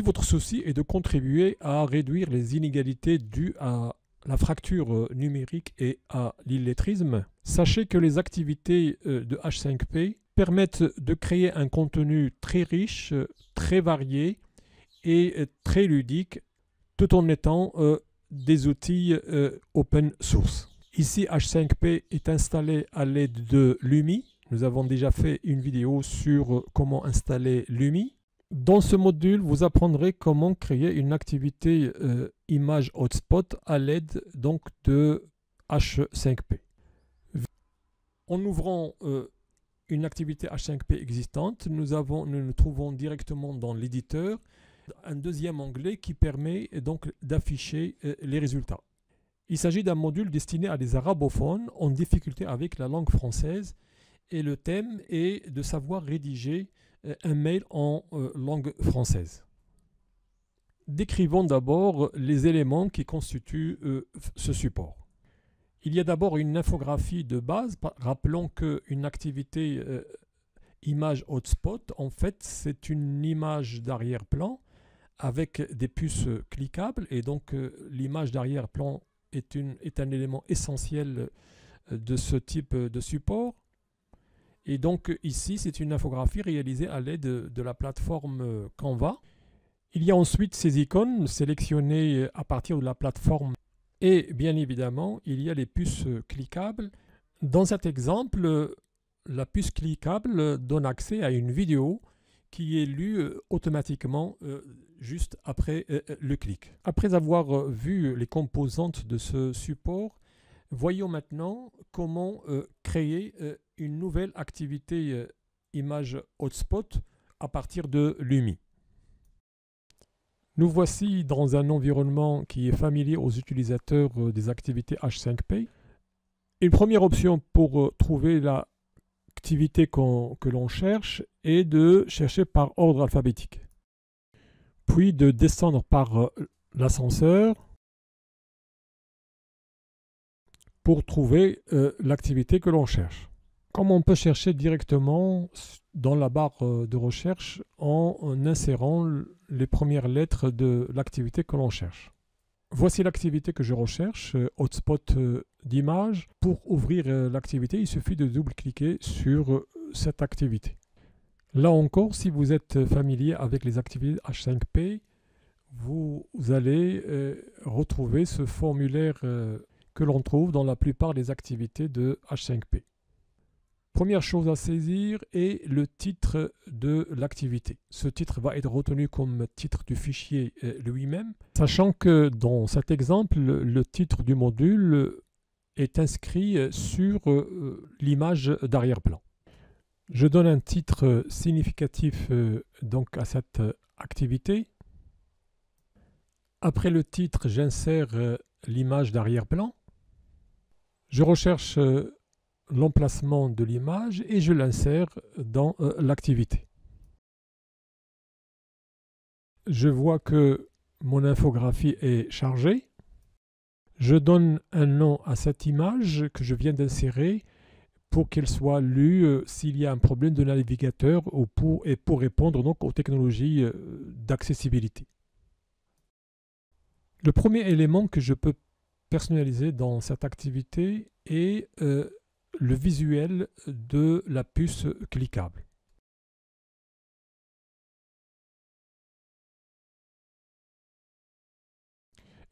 votre souci est de contribuer à réduire les inégalités dues à la fracture numérique et à l'illettrisme, sachez que les activités de H5P permettent de créer un contenu très riche, très varié et très ludique, tout en étant des outils open source. Ici, H5P est installé à l'aide de Lumi. Nous avons déjà fait une vidéo sur comment installer Lumi. Dans ce module, vous apprendrez comment créer une activité image hotspot à l'aide donc de H5P. En ouvrant une activité H5P existante, nous nous trouvons directement dans l'éditeur un deuxième onglet qui permet donc d'afficher les résultats. Il s'agit d'un module destiné à des arabophones en difficulté avec la langue française et le thème est de savoir rédiger un mail en langue française. Décrivons d'abord les éléments qui constituent ce support. Il y a d'abord une infographie de base. Rappelons qu'une activité image hotspot, en fait, c'est une image d'arrière-plan avec des puces cliquables et donc l'image d'arrière-plan est un élément essentiel de ce type de support. Et donc ici, c'est une infographie réalisée à l'aide de la plateforme Canva. Il y a ensuite ces icônes sélectionnées à partir de la plateforme et bien évidemment, il y a les puces cliquables. Dans cet exemple, la puce cliquable donne accès à une vidéo qui est lue automatiquement juste après le clic. Après avoir vu les composantes de ce support, voyons maintenant comment créer une nouvelle activité image hotspot à partir de Lumi. Nous voici dans un environnement qui est familier aux utilisateurs des activités H5P. Une première option pour trouver l'activité que l'on cherche est de chercher par ordre alphabétique, puis de descendre par l'ascenseur pour trouver l'activité que l'on cherche. Comme on peut chercher directement dans la barre de recherche en insérant les premières lettres de l'activité que l'on cherche. Voici l'activité que je recherche, hotspot d'image. Pour ouvrir l'activité, il suffit de double-cliquer sur cette activité. Là encore, si vous êtes familier avec les activités H5P, vous allez retrouver ce formulaire que l'on trouve dans la plupart des activités de H5P. Première chose à saisir est le titre de l'activité. Ce titre va être retenu comme titre du fichier lui-même, sachant que dans cet exemple, le titre du module est inscrit sur l'image d'arrière-plan. Je donne un titre significatif donc à cette activité. Après le titre, j'insère l'image d'arrière-plan. Je recherche l'emplacement de l'image et je l'insère dans l'activité. Je vois que mon infographie est chargée. Je donne un nom à cette image que je viens d'insérer pour qu'elle soit lue s'il y a un problème de navigateur et pour répondre donc aux technologies d'accessibilité. Le premier élément que je peux personnaliser dans cette activité est le visuel de la puce cliquable.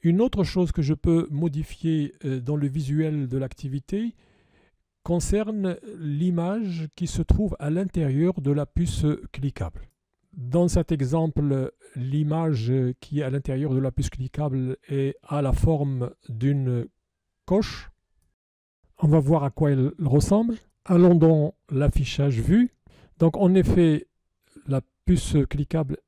Une autre chose que je peux modifier dans le visuel de l'activité concerne l'image qui se trouve à l'intérieur de la puce cliquable. Dans cet exemple, l'image qui est à l'intérieur de la puce cliquable est à la forme d'une coche. On va voir à quoi elle ressemble. Allons dans l'affichage vue. Donc en effet, la puce cliquable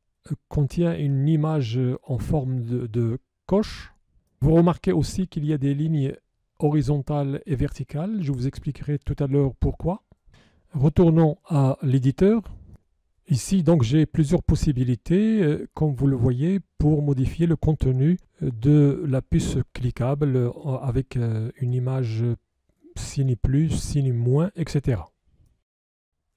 contient une image en forme de coche. Vous remarquez aussi qu'il y a des lignes horizontales et verticales. Je vous expliquerai tout à l'heure pourquoi. Retournons à l'éditeur. Ici, donc, j'ai plusieurs possibilités, comme vous le voyez, pour modifier le contenu de la puce cliquable avec une image signe plus, signe moins, etc.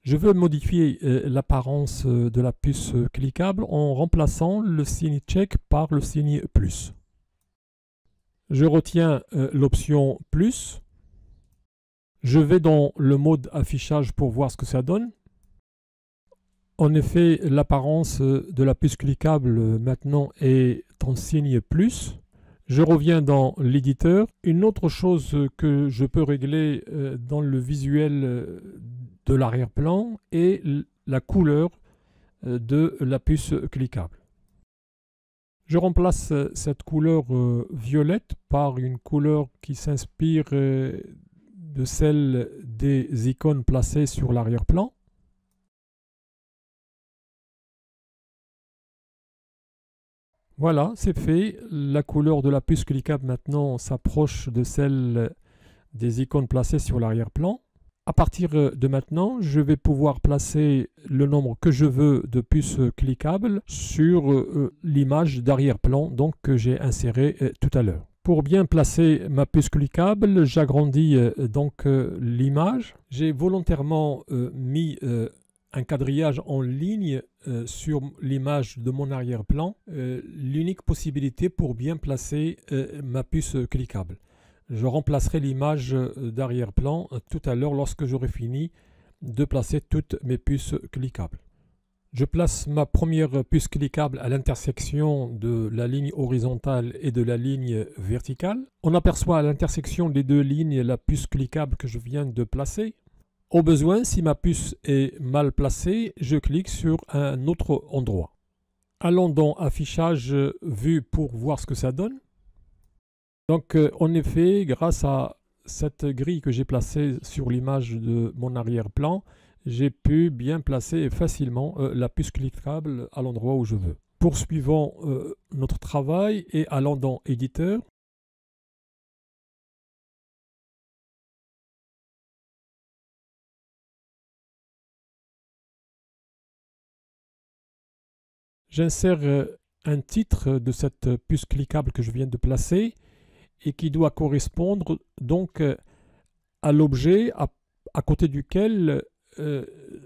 Je veux modifier l'apparence de la puce cliquable en remplaçant le signe check par le signe plus. Je retiens l'option plus. Je vais dans le mode affichage pour voir ce que ça donne. En effet, l'apparence de la puce cliquable maintenant est en signe plus. Je reviens dans l'éditeur. Une autre chose que je peux régler dans le visuel de l'arrière-plan est la couleur de la puce cliquable. Je remplace cette couleur violette par une couleur qui s'inspire de celle des icônes placées sur l'arrière-plan. Voilà, c'est fait. La couleur de la puce cliquable maintenant s'approche de celle des icônes placées sur l'arrière-plan. À partir de maintenant, je vais pouvoir placer le nombre que je veux de puces cliquables sur l'image d'arrière-plan donc que j'ai insérée tout à l'heure. Pour bien placer ma puce cliquable, j'agrandis donc l'image. J'ai volontairement mis un quadrillage en ligne sur l'image de mon arrière-plan, l'unique possibilité pour bien placer ma puce cliquable. Je remplacerai l'image d'arrière-plan tout à l'heure lorsque j'aurai fini de placer toutes mes puces cliquables. Je place ma première puce cliquable à l'intersection de la ligne horizontale et de la ligne verticale. On aperçoit à l'intersection des deux lignes la puce cliquable que je viens de placer. Au besoin, si ma puce est mal placée, je clique sur un autre endroit. Allons dans Affichage vue pour voir ce que ça donne. Donc en effet, grâce à cette grille que j'ai placée sur l'image de mon arrière-plan, j'ai pu bien placer facilement la puce cliquable à l'endroit où je veux. Poursuivons notre travail et allons dans Éditeur. J'insère un titre de cette puce cliquable que je viens de placer et qui doit correspondre donc à l'objet à côté duquel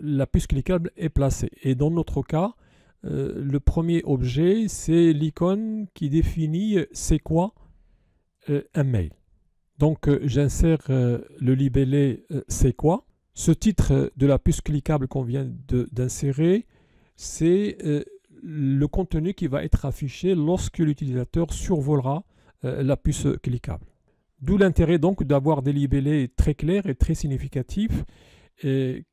la puce cliquable est placée. Et dans notre cas, le premier objet, c'est l'icône qui définit c'est quoi un mail. Donc j'insère le libellé c'est quoi. Ce titre de la puce cliquable qu'on vient d'insérer, c'est le contenu qui va être affiché lorsque l'utilisateur survolera la puce cliquable. D'où l'intérêt donc d'avoir des libellés très clairs et très significatifs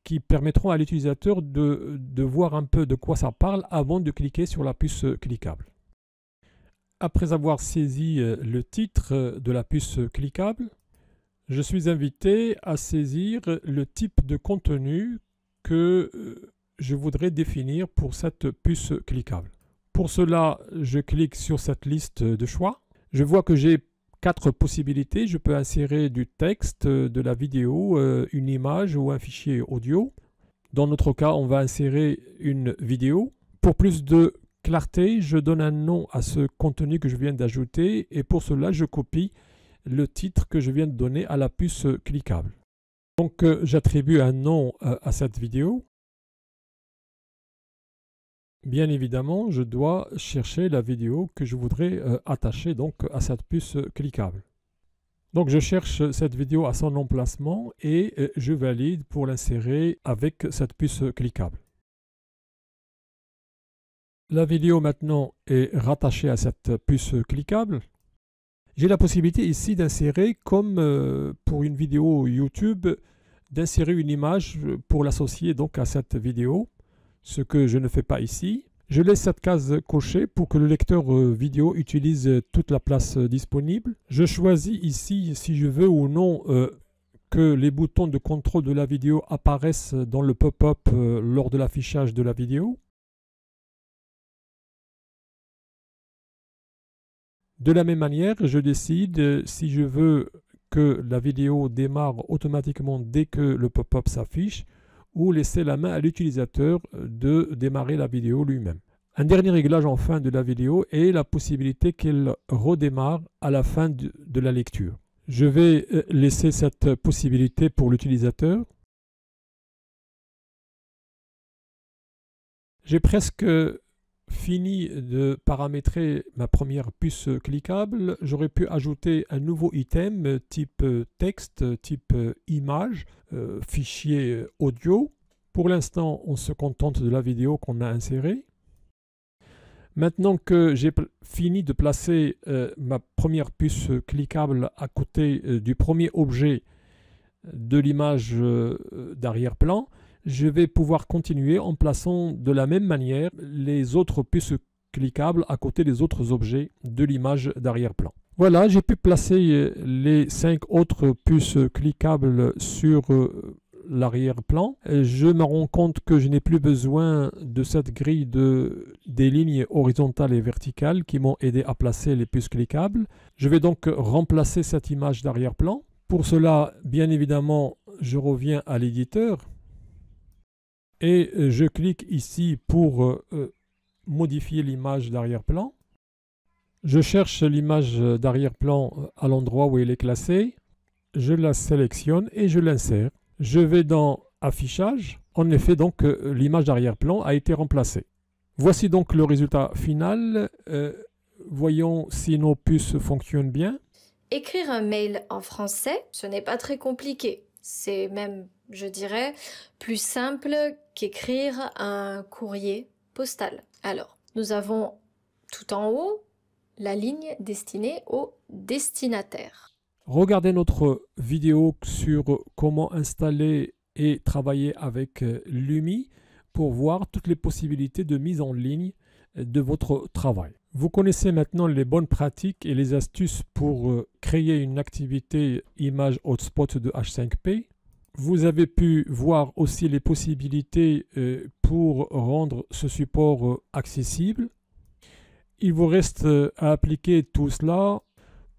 qui permettront à l'utilisateur de voir un peu de quoi ça parle avant de cliquer sur la puce cliquable. Après avoir saisi le titre de la puce cliquable, je suis invité à saisir le type de contenu que je voudrais définir pour cette puce cliquable. Pour cela, je clique sur cette liste de choix. Je vois que j'ai 4 possibilités. Je peux insérer du texte, de la vidéo, une image ou un fichier audio. Dans notre cas, on va insérer une vidéo. Pour plus de clarté, je donne un nom à ce contenu que je viens d'ajouter et pour cela, je copie le titre que je viens de donner à la puce cliquable. Donc, j'attribue un nom à cette vidéo. Bien évidemment, je dois chercher la vidéo que je voudrais attacher donc à cette puce cliquable. Donc je cherche cette vidéo à son emplacement et je valide pour l'insérer avec cette puce cliquable. La vidéo maintenant est rattachée à cette puce cliquable. J'ai la possibilité ici d'insérer, comme pour une vidéo YouTube, d'insérer une image pour l'associer donc à cette vidéo. Ce que je ne fais pas ici. Je laisse cette case cochée pour que le lecteur vidéo utilise toute la place disponible. Je choisis ici si je veux ou non que les boutons de contrôle de la vidéo apparaissent dans le pop-up lors de l'affichage de la vidéo. De la même manière, je décide si je veux que la vidéo démarre automatiquement dès que le pop-up s'affiche ou laisser la main à l'utilisateur de démarrer la vidéo lui-même. Un dernier réglage en fin de la vidéo est la possibilité qu'elle redémarre à la fin de la lecture. Je vais laisser cette possibilité pour l'utilisateur. J'ai presque fini de paramétrer ma première puce cliquable. J'aurais pu ajouter un nouveau item type texte, type image, fichier audio. Pour l'instant, on se contente de la vidéo qu'on a insérée. Maintenant que j'ai fini de placer ma première puce cliquable à côté du premier objet de l'image d'arrière-plan, je vais pouvoir continuer en plaçant de la même manière les autres puces cliquables à côté des autres objets de l'image d'arrière-plan. Voilà, j'ai pu placer les 5 autres puces cliquables sur l'arrière-plan. Je me rends compte que je n'ai plus besoin de cette grille des lignes horizontales et verticales qui m'ont aidé à placer les puces cliquables. Je vais donc remplacer cette image d'arrière-plan. Pour cela, bien évidemment, je reviens à l'éditeur et je clique ici pour modifier l'image d'arrière-plan. Je cherche l'image d'arrière-plan à l'endroit où elle est classée. Je la sélectionne et je l'insère. Je vais dans Affichage. En effet, donc, l'image d'arrière-plan a été remplacée. Voici donc le résultat final. Voyons si nos puces fonctionnent bien. Écrire un mail en français, ce n'est pas très compliqué. C'est même, je dirais, plus simple qu'écrire un courrier postal. Alors, nous avons tout en haut la ligne destinée au destinataire. Regardez notre vidéo sur comment installer et travailler avec Lumi pour voir toutes les possibilités de mise en ligne de votre travail. Vous connaissez maintenant les bonnes pratiques et les astuces pour créer une activité image hotspot de H5P. Vous avez pu voir aussi les possibilités pour rendre ce support accessible. Il vous reste à appliquer tout cela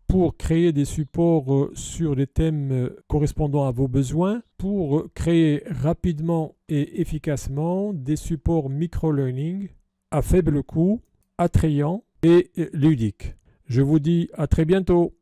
pour créer des supports sur des thèmes correspondant à vos besoins, pour créer rapidement et efficacement des supports micro-learning à faible coût, attrayants et ludiques. Je vous dis à très bientôt.